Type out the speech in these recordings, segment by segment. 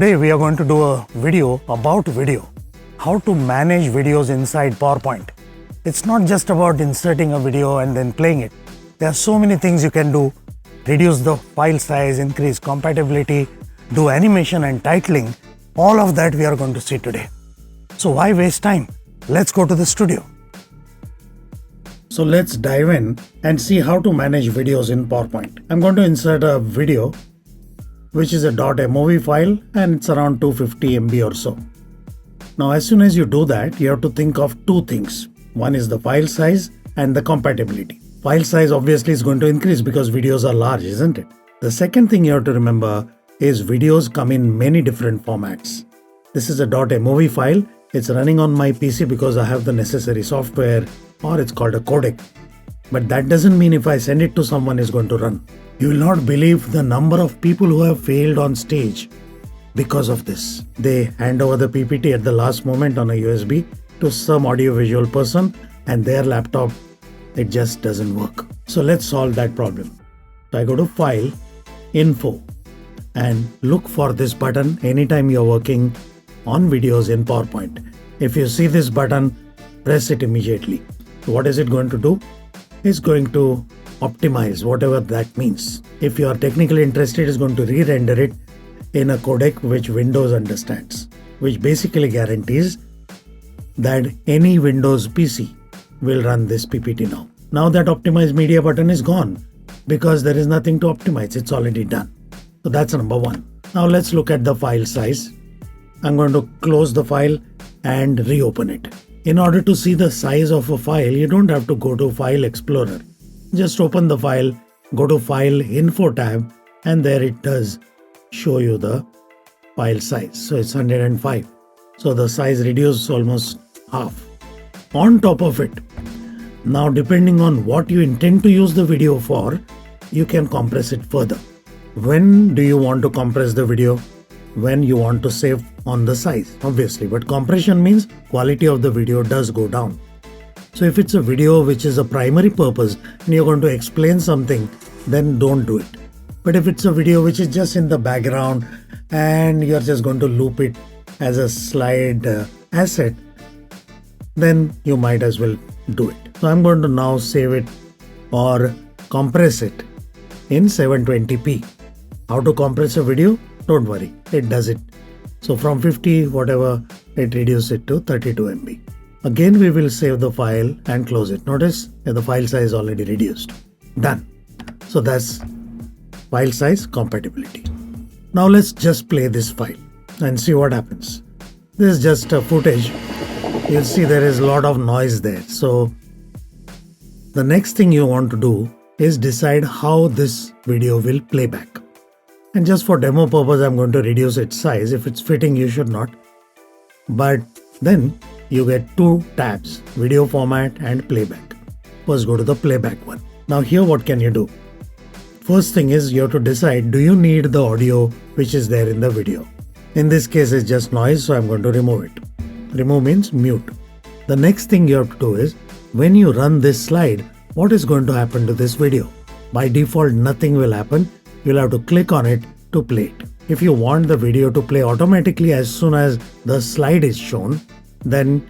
Today we are going to do a video about video. How to manage videos inside PowerPoint. It's not just about inserting a video and then playing it. There are so many things you can do. Reduce the file size, increase compatibility, do animation and titling. All of that we are going to see today. So why waste time? Let's go to the studio. So let's dive in and see how to manage videos in PowerPoint. I'm going to insert a video which is a .mov file and it's around 250 MB or so. Now as soon as you do that, you have to think of two things. One is the file size and the compatibility. File size obviously is going to increase because videos are large, isn't it? The second thing you have to remember is videos come in many different formats. This is a .mov file. It's running on my PC because I have the necessary software, or it's called a codec. But that doesn't mean if I send it to someone it's going to run. You will not believe the number of people who have failed on stage because of this. They hand over the PPT at the last moment on a USB to some audiovisual person and their laptop, it just doesn't work. So let's solve that problem. So I go to File, Info, and look for this button anytime you're working on videos in PowerPoint. If you see this button, press it immediately. So what is it going to do? It's going to optimize, whatever that means. If you are technically interested, it's going to re-render it in a codec which Windows understands, which basically guarantees that any Windows PC will run this PPT now. Now that optimize media button is gone because there is nothing to optimize, it's already done. So that's number one. Now let's look at the file size. I'm going to close the file and reopen it. In order to see the size of a file, you don't have to go to File Explorer. Just open the file, go to File Info tab, and there it does show you the file size. So it's 105. So the size reduced almost half. On top of it, now depending on what you intend to use the video for, you can compress it further. When do you want to compress the video? When you want to save on the size, obviously. But compression means quality of the video does go down. So if it's a video which is a primary purpose and you're going to explain something, then don't do it. But if it's a video which is just in the background and you're just going to loop it as a slide asset, then you might as well do it. So I'm going to now save it or compress it in 720p. How to compress a video? Don't worry, it does it. So from 50 whatever, it reduces it to 32 MB. Again, we will save the file and close it. Notice that the file size already reduced. Done. So that's file size compatibility. Now let's just play this file and see what happens. This is just a footage. You'll see there is a lot of noise there. So the next thing you want to do is decide how this video will play back. And just for demo purpose, I'm going to reduce its size. If it's fitting, you should not. But then you get two tabs, video format and playback. First go to the playback one. Now here what can you do? First thing is you have to decide, do you need the audio which is there in the video? In this case it's just noise, so I'm going to remove it. Remove means mute. The next thing you have to do is, when you run this slide, what is going to happen to this video? By default nothing will happen. You'll have to click on it to play it. If you want the video to play automatically as soon as the slide is shown, then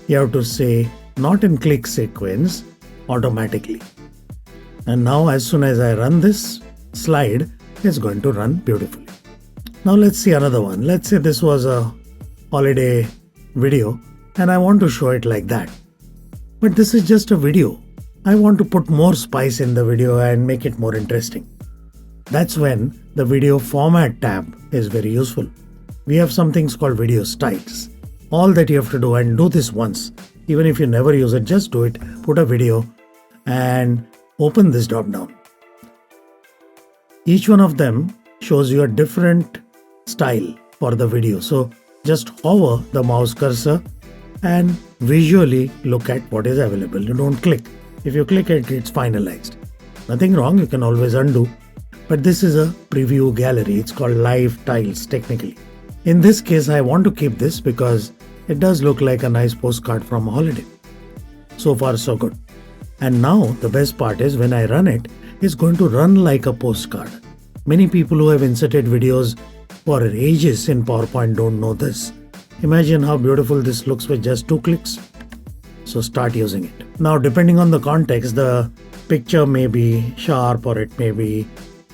you have to say not in click sequence, automatically. And now as soon as I run this slide, it's going to run beautifully. Now let's see another one. Let's say this was a holiday video and I want to show it like that. But this is just a video. I want to put more spice in the video and make it more interesting. That's when the video format tab is very useful. We have some things called video styles. All that you have to do, and do this once, even if you never use it, just do it. Put a video and open this drop down. Each one of them shows you a different style for the video. So just hover the mouse cursor and visually look at what is available. You don't click. If you click it, it's finalized. Nothing wrong, you can always undo. But this is a preview gallery. It's called live tiles technically. In this case, I want to keep this because it does look like a nice postcard from a holiday. So far, so good. And now the best part is when I run it, it's going to run like a postcard. Many people who have inserted videos for ages in PowerPoint don't know this. Imagine how beautiful this looks with just 2 clicks. So start using it. Now, depending on the context, the picture may be sharp or it may be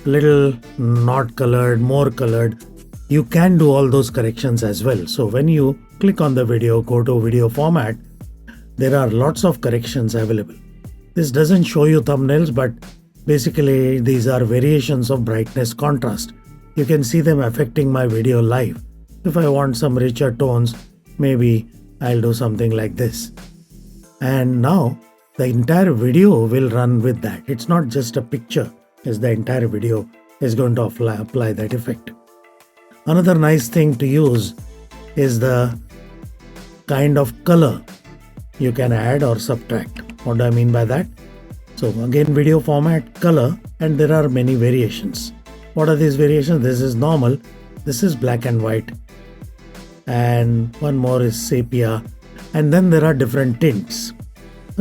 a little not colored, more colored. You can do all those corrections as well. So when you click on the video, go to video format, there are lots of corrections available. This doesn't show you thumbnails, but basically these are variations of brightness contrast. You can see them affecting my video live. If I want some richer tones, maybe I'll do something like this. And now the entire video will run with that. It's not just a picture, it's the entire video is going to apply that effect. Another nice thing to use is the kind of color you can add or subtract. What do I mean by that? So again, video format, color, and there are many variations. What are these variations? This is normal, this is black and white, and one more is sepia, and then there are different tints,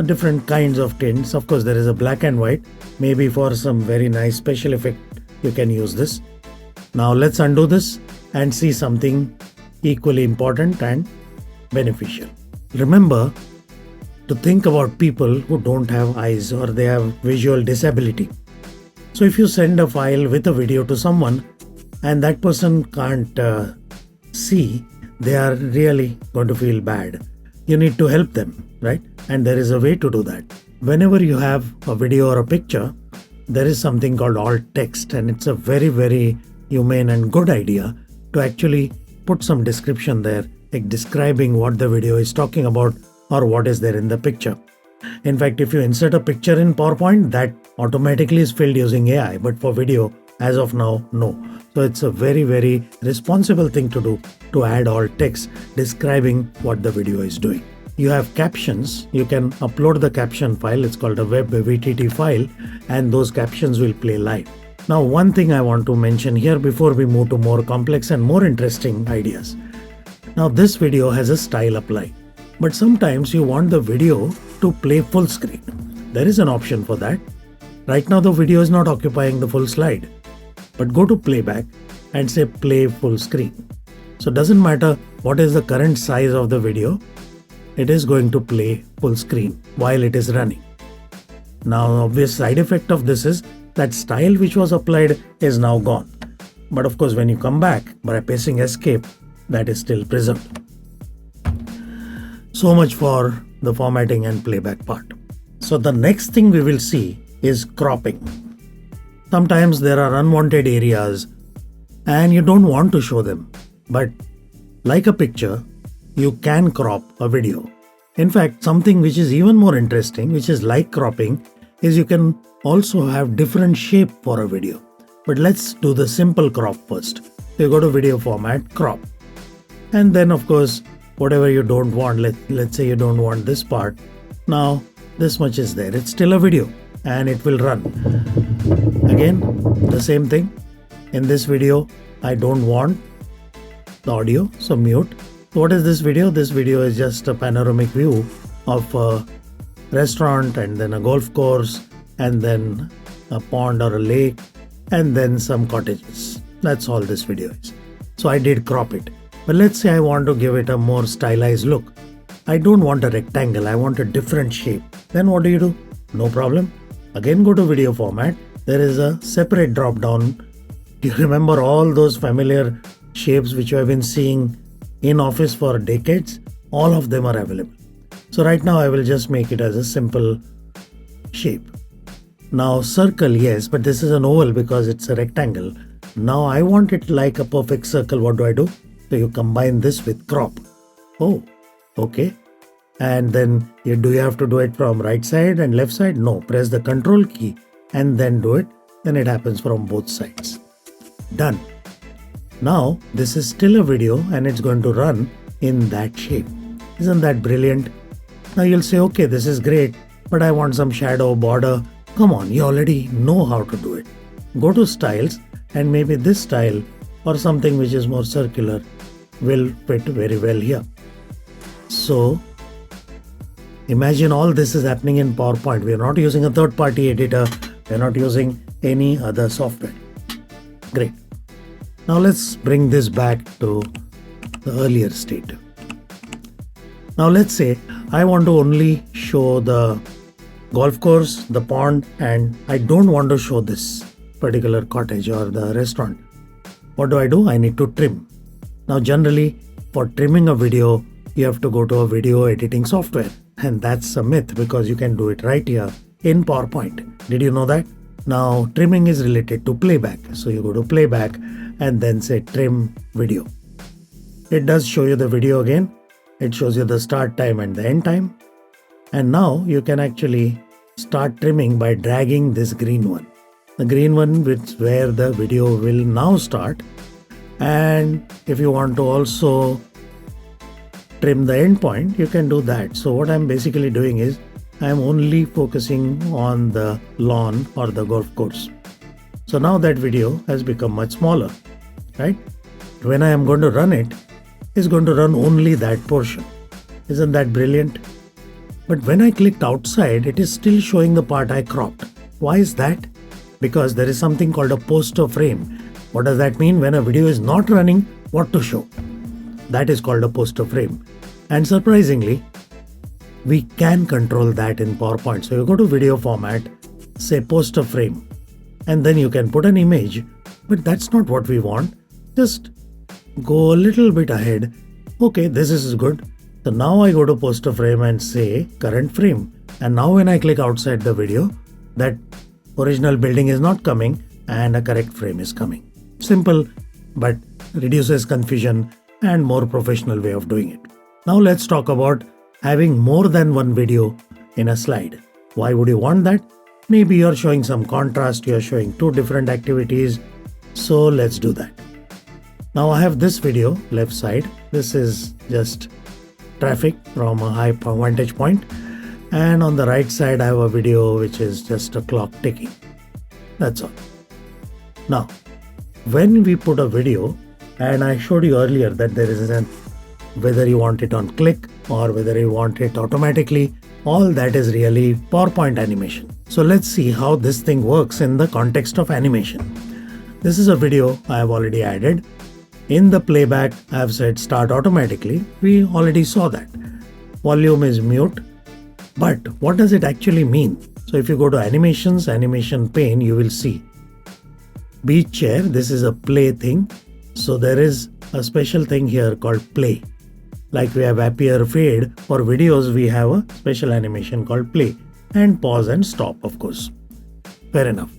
different kinds of tints. Of course, there is a black and white. Maybe for some very nice special effect you can use this. Now let's undo this and see something equally important and beneficial. Remember to think about people who don't have eyes or they have visual disability. So if you send a file with a video to someone and that person can't see, they are really going to feel bad. You need to help them, right? And there is a way to do that. Whenever you have a video or a picture, there is something called alt text, and it's a very, very humane and good idea to actually put some description there, like describing what the video is talking about or what is there in the picture. In fact, if you insert a picture in PowerPoint, that automatically is filled using AI, but for video, as of now, no. So it's a very, very responsible thing to do to add alt text describing what the video is doing. You have captions, you can upload the caption file, it's called a web VTT file, and those captions will play live. Now, one thing I want to mention here before we move to more complex and more interesting ideas. Now, this video has a style apply, but sometimes you want the video to play full screen. There is an option for that. Right now, the video is not occupying the full slide, but go to Playback and say play full screen. So it doesn't matter what is the current size of the video, it is going to play full screen while it is running. Now, obvious side effect of this is that style which was applied is now gone. But of course, when you come back by pressing escape, that is still preserved. So much for the formatting and playback part. So the next thing we will see is cropping. Sometimes there are unwanted areas and you don't want to show them, but like a picture, you can crop a video. In fact, something which is even more interesting, which is like cropping, is you can also have different shape for a video. But let's do the simple crop first. You go to video format, crop. And then of course, whatever you don't want, let's say you don't want this part. Now, this much is there. It's still a video and it will run. Again, the same thing. In this video, I don't want the audio, so mute. What is this video? This video is just a panoramic view of a restaurant and then a golf course and then a pond or a lake and then some cottages. That's all this video is. So I did crop it. But let's say I want to give it a more stylized look. I don't want a rectangle. I want a different shape. Then what do? No problem. Again, go to video format. There is a separate drop down. Do you remember all those familiar shapes which you have been seeing in Office for decades? All of them are available. So right now I will just make it as a simple shape. Now circle, yes, but this is an oval because it's a rectangle. Now I want it like a perfect circle. What do? So you combine this with crop. Oh, okay. And then do you have to do it from right side and left side? No, press the control key and then do it. Then it happens from both sides. Done. Now this is still a video and it's going to run in that shape. Isn't that brilliant? Now you'll say, okay, this is great, but I want some shadow, border. Come on, you already know how to do it. Go to styles and maybe this style or something which is more circular will fit very well here. So imagine all this is happening in PowerPoint. We are not using a third-party editor. We are not using any other software. Great. Now let's bring this back to the earlier state. Now let's say I want to only show the golf course, the pond, and I don't want to show this particular cottage or the restaurant. What do? I need to trim. Now generally for trimming a video, you have to go to a video editing software, and that's a myth because you can do it right here in PowerPoint. Did you know that? Now trimming is related to playback. So you go to playback and then say trim video. It does show you the video again. It shows you the start time and the end time. And now you can actually start trimming by dragging this green one. The green one is where the video will now start. And if you want to also trim the end point, you can do that. So what I'm basically doing is I'm only focusing on the lawn or the golf course. So now that video has become much smaller, right? When I am going to run it, it's going to run only that portion. Isn't that brilliant? But when I clicked outside, it is still showing the part I cropped. Why is that? Because there is something called a poster frame. What does that mean? When a video is not running, what to show? That is called a poster frame. And surprisingly, we can control that in PowerPoint. So you go to video format, say poster frame, and then you can put an image, but that's not what we want. Just go a little bit ahead. Okay, this is good. So now I go to poster frame and say current frame. And now when I click outside the video, that original building is not coming and a correct frame is coming. Simple, but reduces confusion and more professional way of doing it. Now let's talk about having more than one video in a slide. Why would you want that? Maybe you're showing some contrast, you're showing two different activities. So let's do that. Now I have this video left side. This is just traffic from a high vantage point. And on the right side I have a video which is just a clock ticking. That's all. Now, when we put a video, and I showed you earlier that there is whether you want it on click or whether you want it automatically, all that is really PowerPoint animation. So let's see how this thing works in the context of animation. This is a video I have already added. In the playback, I have said start automatically. We already saw that. Volume is mute. But what does it actually mean? So if you go to animations, animation pane, you will see beach chair. This is a play thing. So there is a special thing here called play. Like we have appear fade. For videos, we have a special animation called play. And pause and stop, of course. Fair enough.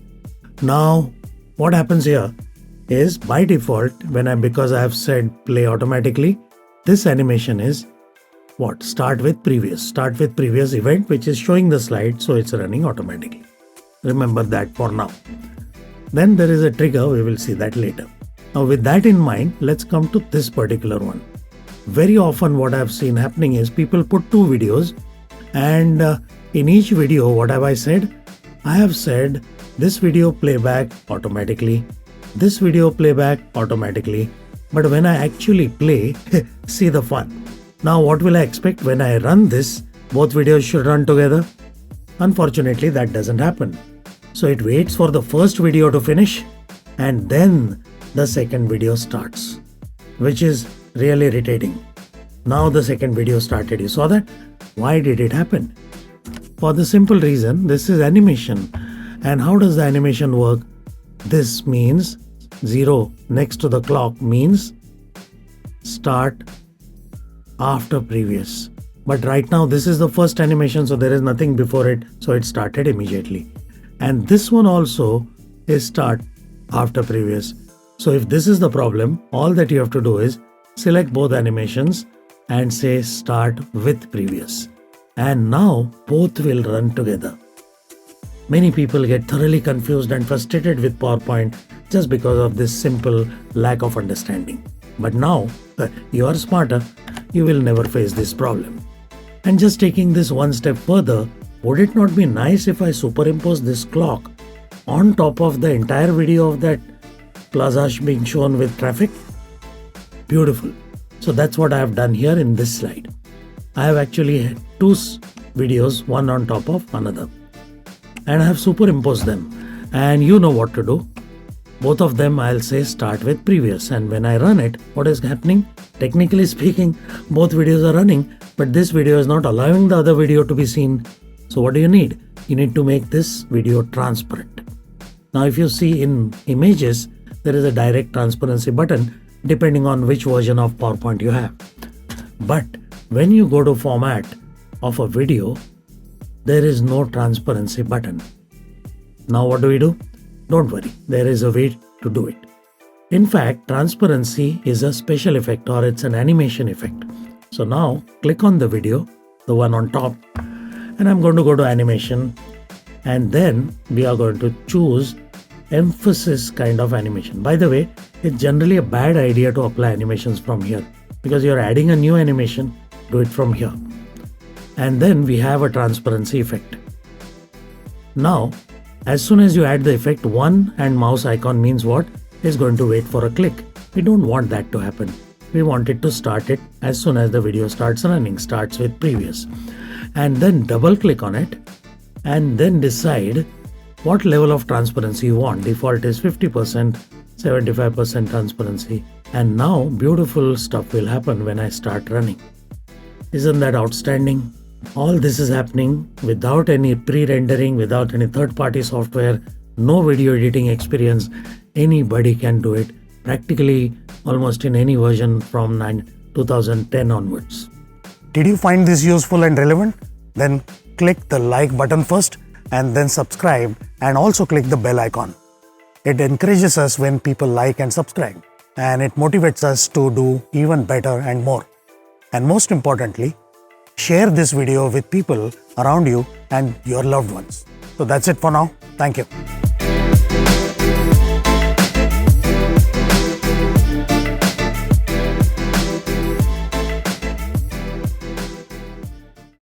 Now, what happens here is by default, because I have said play automatically, this animation is what? Start with previous event, which is showing the slide, so it's running automatically. Remember that for now. Then there is a trigger, we will see that later. Now with that in mind, let's come to this particular one. Very often what I've seen happening is people put two videos, and in each video, what have I said? I have said this video playback automatically, this video playback automatically, but when I actually play, see the fun. Now what will I expect when I run this? Both videos should run together. Unfortunately, that doesn't happen. So it waits for the first video to finish and then the second video starts, which is really irritating. Now the second video started. You saw that? Why did it happen? For the simple reason, this is animation. And how does the animation work? This means 0 next to the clock means start after previous. But right now this is the first animation, so there is nothing before it, so it started immediately. And this one also is start after previous. So if this is the problem, all that you have to do is select both animations and say start with previous. And now both will run together. Many people get thoroughly confused and frustrated with PowerPoint just because of this simple lack of understanding. But now you are smarter, you will never face this problem. And just taking this one step further, would it not be nice if I superimpose this clock on top of the entire video of that plaza being shown with traffic? Beautiful. So that's what I have done here in this slide. I have actually two videos, one on top of another. And I have superimposed them. And you know what to do. Both of them I'll say start with previous, and when I run it, what is happening? Technically speaking, both videos are running, but this video is not allowing the other video to be seen. So what do you need? You need to make this video transparent. Now if you see in images, there is a direct transparency button depending on which version of PowerPoint you have. But when you go to format of a video, there is no transparency button. Now what do? Don't worry, there is a way to do it. In fact, transparency is a special effect, or it's an animation effect. So now click on the video, the one on top, and I'm going to go to animation, and then we are going to choose emphasis kind of animation. By the way, it's generally a bad idea to apply animations from here because you're adding a new animation. Do it from here. And then we have a transparency effect. Now, as soon as you add the effect, one and mouse icon means what? Is going to wait for a click. We don't want that to happen. We want it to start it as soon as the video starts running, starts with previous. And then double click on it and then decide what level of transparency you want. Default is 50%, 75% transparency. And now beautiful stuff will happen when I start running. Isn't that outstanding? All this is happening without any pre-rendering, without any third-party software, no video editing experience. Anybody can do it, practically almost in any version from 2010 onwards. Did you find this useful and relevant? Then click the like button first and then subscribe, and also click the bell icon. It encourages us when people like and subscribe, and it motivates us to do even better and more. And most importantly, share this video with people around you and your loved ones. So that's it for now. Thank you.